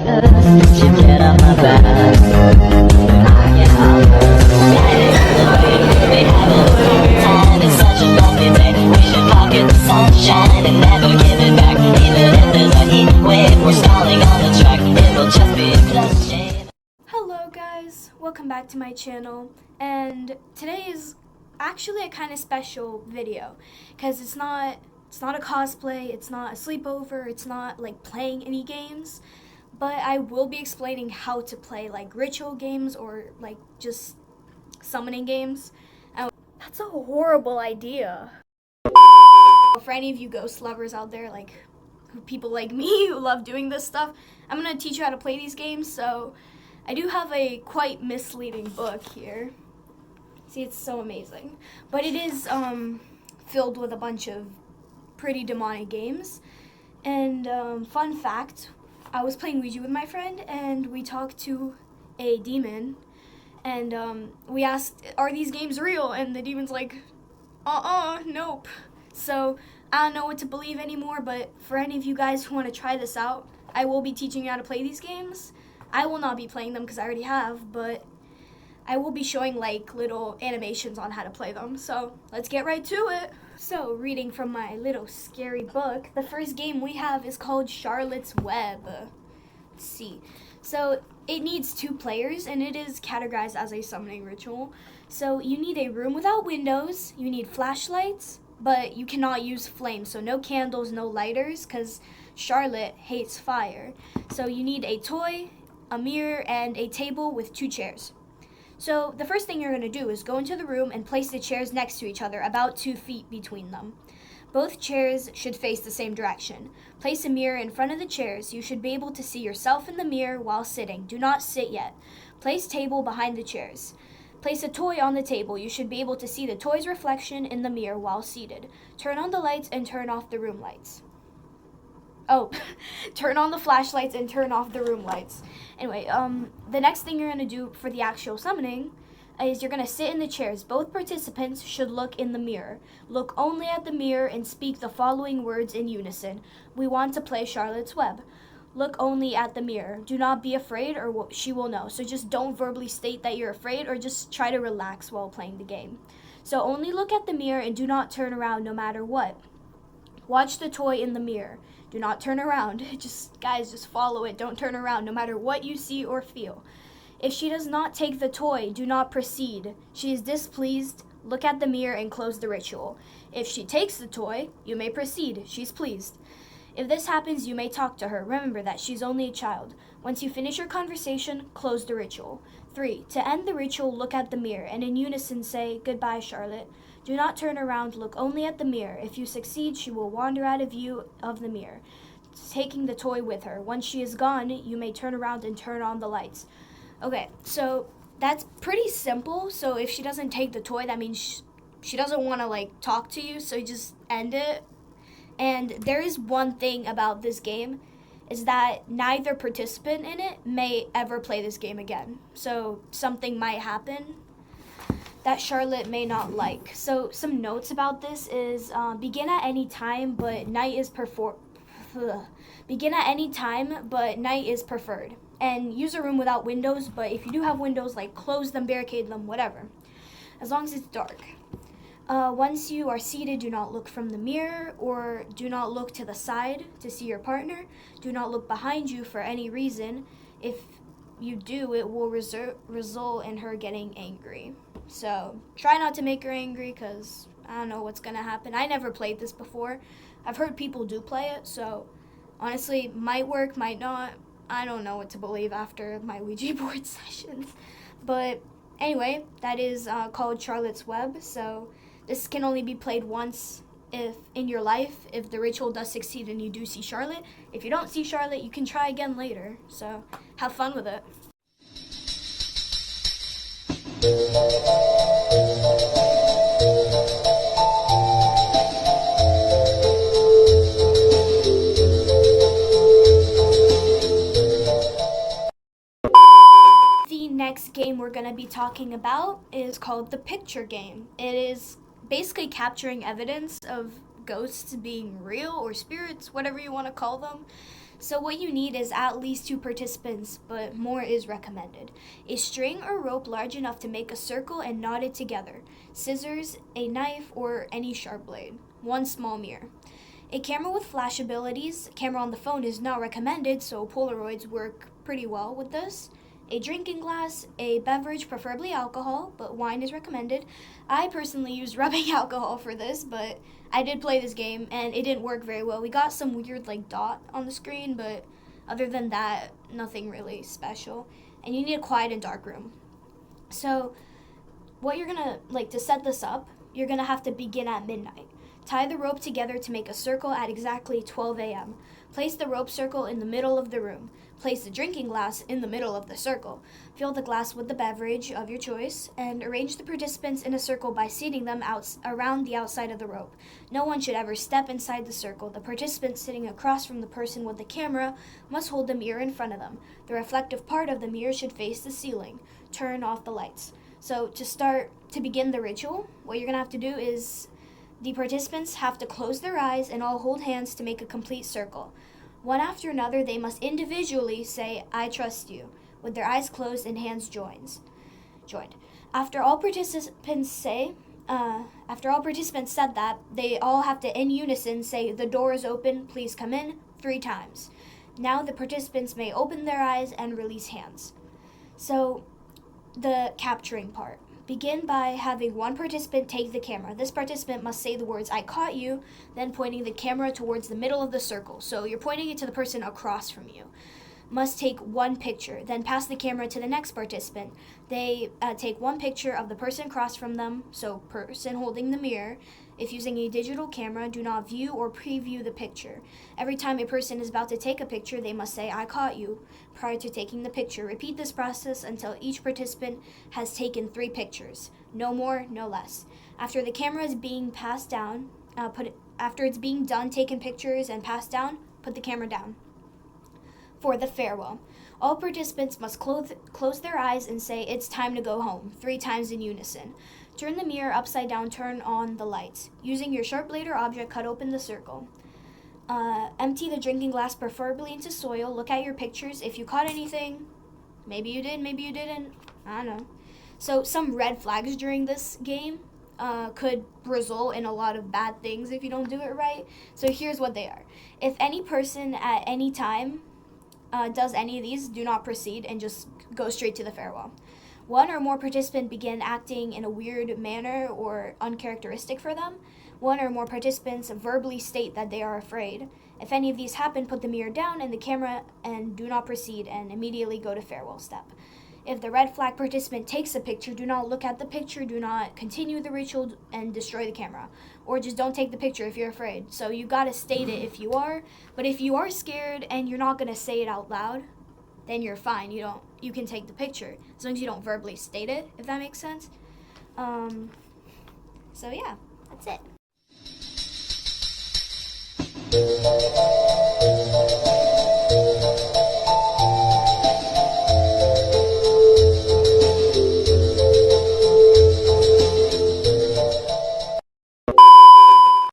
She get on my back. I get on her. We have a good time. It's such a lovely day. We should pocket the sunshine and never give it back. Even if there's a heat wave, we're stalling on the track. It will just be a plus shade. Hello guys, welcome back to my channel, and today is actually a kind of special video because it's not a cosplay, it's not a sleepover, it's not like playing any games, but I will be explaining how to play like ritual games or like just summoning games. And that's a horrible idea. For any of you ghost lovers out there, like people like me who love doing this stuff, I'm gonna teach you how to play these games. So I do have a quite misleading book here. See, it's so amazing. But it is filled with a bunch of pretty demonic games. And fun fact, I was playing Ouija with my friend and we talked to a demon. And we asked, are these games real? And the demon's like, nope. So I don't know what to believe anymore, but for any of you guys who want to try this out, I will be teaching you how to play these games. I will not be playing them because I already have, but I will be showing like little animations on how to play them. So let's get right to it. So reading from my little scary book, the first game we have is called Charlotte's Web. Let's see. So it needs 2 players and it is categorized as a summoning ritual. So you need a room without windows, you need flashlights, but you cannot use flames. So no candles, no lighters, because Charlotte hates fire. So you need a toy, a mirror, and a table with 2 chairs. So the first thing you're going to do is go into the room and place the chairs next to each other, about 2 feet between them. Both chairs should face the same direction. Place a mirror in front of the chairs. You should be able to see yourself in the mirror while sitting. Do not sit yet. Place table behind the chairs. Place a toy on the table. You should be able to see the toy's reflection in the mirror while seated. Turn on the lights and turn off the room lights. Turn on the flashlights and turn off the room lights. Anyway, the next thing you're going to do for the actual summoning is you're going to sit in the chairs. Both participants should look in the mirror. Look only at the mirror and speak the following words in unison. We want to play Charlotte's Web. Look only at the mirror. Do not be afraid or she will know. So just don't verbally state that you're afraid or just try to relax while playing the game. So only look at the mirror and do not turn around no matter what. Watch the toy in the mirror. Do not turn around. Guys, just follow it. Don't turn around no matter what you see or feel. If she does not take the toy, do not proceed. She is displeased. Look at the mirror and close the ritual. If she takes the toy, you may proceed. She's pleased. If this happens, you may talk to her. Remember that she's only a child. Once you finish your conversation, close the ritual. 3. To end the ritual, look at the mirror and in unison say, "Goodbye, Charlotte." Do not turn around, look only at the mirror. If you succeed, she will wander out of view of the mirror, taking the toy with her. Once she is gone, you may turn around and turn on the lights. Okay, so that's pretty simple. So if she doesn't take the toy, that means she doesn't want to like talk to you, so you just end it. And there is one thing about this game, is that neither participant in it may ever play this game again. So something might happen that Charlotte may not like. So some notes about this is begin at any time, but night is preferred. And use a room without windows, but if you do have windows, like close them, barricade them, whatever, as long as it's dark. Once you are seated, do not look from the mirror or do not look to the side to see your partner. Do not look behind you for any reason. If you do, it will result in her getting angry. So try not to make her angry because I don't know what's going to happen. I never played this before. I've heard people do play it, so honestly, might work, might not. I don't know what to believe after my Ouija board sessions. But anyway, that is called Charlotte's Web. So this can only be played once if in your life, if the ritual does succeed and you do see Charlotte. If you don't see Charlotte, you can try again later. So have fun with it. The next game we're going to be talking about is called the picture game. It is basically capturing evidence of ghosts being real or spirits, whatever you want to call them. So what you need is at least 2 participants, but more is recommended. A string or rope large enough to make a circle and knot it together. Scissors, a knife, or any sharp blade. 1 small mirror. A camera with flash abilities. Camera on the phone is not recommended, so Polaroids work pretty well with this. A drinking glass, a beverage, preferably alcohol, but wine is recommended. I personally use rubbing alcohol for this, but I did play this game and it didn't work very well. We got some weird dot on the screen, but other than that, nothing really special. And you need a quiet and dark room. So what you're gonna to set this up, you're gonna have to begin at midnight. Tie the rope together to make a circle at exactly 12 a.m. Place the rope circle in the middle of the room. Place the drinking glass in the middle of the circle. Fill the glass with the beverage of your choice and arrange the participants in a circle by seating them around the outside of the rope. No one should ever step inside the circle. The participant sitting across from the person with the camera must hold the mirror in front of them. The reflective part of the mirror should face the ceiling. Turn off the lights. So to begin the ritual, what you're going to have to do is the participants have to close their eyes and all hold hands to make a complete circle. One after another, they must individually say, "I trust you," with their eyes closed and hands joined. After all participants said that, they all have to in unison say, "The door is open, please come in," 3 times. Now the participants may open their eyes and release hands. So, the capturing part. Begin by having one participant take the camera. This participant must say the words, "I caught you," then pointing the camera towards the middle of the circle. So you're pointing it to the person across from you. Must take 1 picture, then pass the camera to the next participant. They take 1 picture of the person across from them, so person holding the mirror. If using a digital camera, do not view or preview the picture. Every time a person is about to take a picture, they must say, "I caught you," prior to taking the picture. Repeat this process until each participant has taken 3 pictures. No more, no less. After the camera is being passed down, after it's being done, taking pictures and passed down, put the camera down. For the farewell, all participants must close their eyes and say, "It's time to go home," 3 times in unison. Turn the mirror upside down, turn on the lights. Using your sharp blade or object, cut open the circle. Empty the drinking glass, preferably into soil. Look at your pictures. If you caught anything, maybe you did, maybe you didn't. I don't know. So some red flags during this game could result in a lot of bad things if you don't do it right. So here's what they are. If any person at any time does any of these, do not proceed and just go straight to the farewell. 1 or more participants begin acting in a weird manner or uncharacteristic for them. 1 or more participants verbally state that they are afraid. If any of these happen, put the mirror down and the camera and do not proceed and immediately go to farewell step. If the red flag participant takes a picture, do not look at the picture, do not continue the ritual and destroy the camera. Or just don't take the picture if you're afraid. So you gotta state it if you are, but if you are scared and you're not gonna say it out loud, then you're fine. You can take the picture as long as you don't verbally state it, if that makes sense. So yeah, that's it.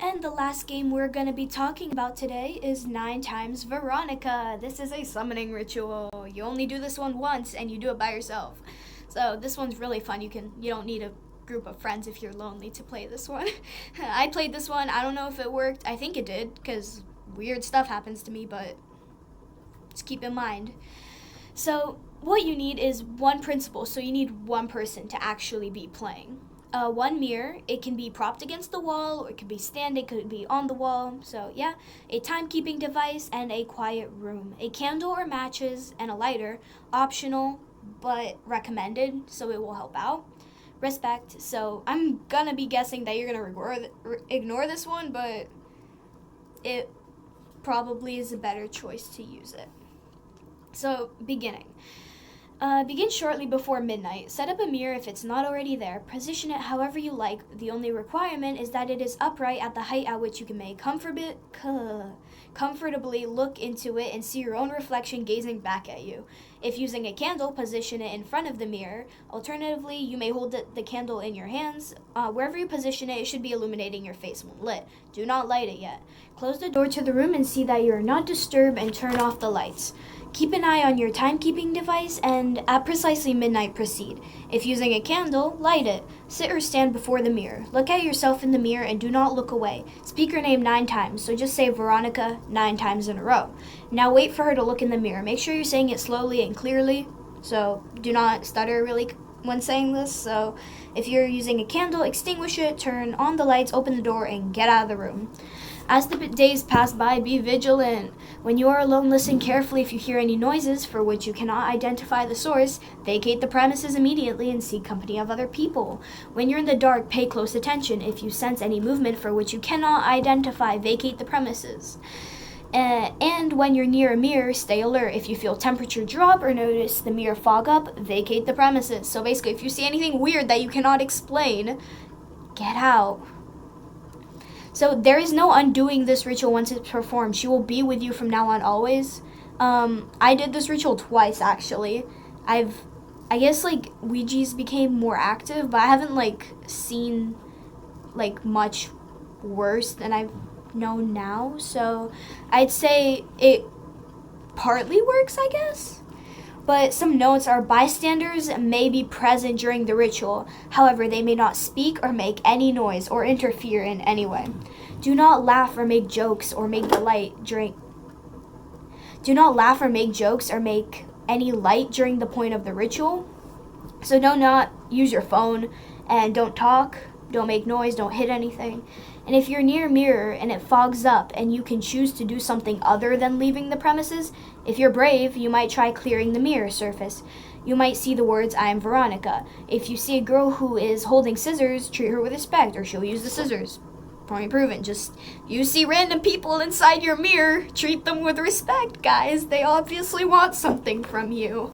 And the last game we're going to be talking about today is 9 Times Veronica. This is a summoning ritual. You only do this one once and you do it by yourself. So this one's really fun. You don't need a group of friends if you're lonely to play this one. I played this one. I don't know if it worked. I think it did because weird stuff happens to me, but just keep in mind. So what you need is 1 principal. So you need 1 person to actually be playing. 1 mirror. It can be propped against the wall, or it could be standing, could be on the wall. So yeah, a timekeeping device and a quiet room. A candle or matches and a lighter, optional but recommended, so it will help out. Respect. So I'm gonna be guessing that you're gonna ignore this one, but it probably is a better choice to use it. So beginning. Begin shortly before midnight. Set up a mirror if it's not already there. Position it however you like. The only requirement is that it is upright at the height at which you can comfortably look into it and see your own reflection gazing back at you. If using a candle, position it in front of the mirror. Alternatively, you may hold the candle in your hands. Wherever you position it, it should be illuminating your face when lit. Do not light it yet. Close the door to the room and see that you are not disturbed and turn off the lights. Keep an eye on your timekeeping device and at precisely midnight proceed. If using a candle, light it. Sit or stand before the mirror. Look at yourself in the mirror and do not look away. Speak your name 9 times, so just say Veronica 9 times in a row. Now wait for her to look in the mirror. Make sure you're saying it slowly and clearly, so do not stutter really when saying this. So if you're using a candle, extinguish it, turn on the lights, open the door, and get out of the room. As the days pass by, be vigilant. When you are alone, listen carefully. If you hear any noises for which you cannot identify the source, vacate the premises immediately and seek company of other people. When you're in the dark, pay close attention. If you sense any movement for which you cannot identify, vacate the premises. And when you're near a mirror, stay alert. If you feel temperature drop or notice the mirror fog up, vacate the premises. So basically, if you see anything weird that you cannot explain, get out. So there is no undoing this ritual once it's performed. She will be with you from now on always. I did this ritual twice actually. I guess like Ouija's became more active, but I haven't like seen like much worse than I've known now. So I'd say it partly works, I guess. But some notes are bystanders may be present during the ritual. However, they may not speak or make any noise or interfere in any way. Do not laugh or make jokes or make the light during. Do not laugh or make jokes or make any light during the point of the ritual. So do not use your phone and don't talk, don't make noise, don't hit anything. And if you're near a mirror and it fogs up and you can choose to do something other than leaving the premises, if you're brave, you might try clearing the mirror surface. You might see the words, "I am Veronica." If you see a girl who is holding scissors, treat her with respect or she'll use the scissors. Point proven. Just, you see random people inside your mirror, treat them with respect, guys. They obviously want something from you.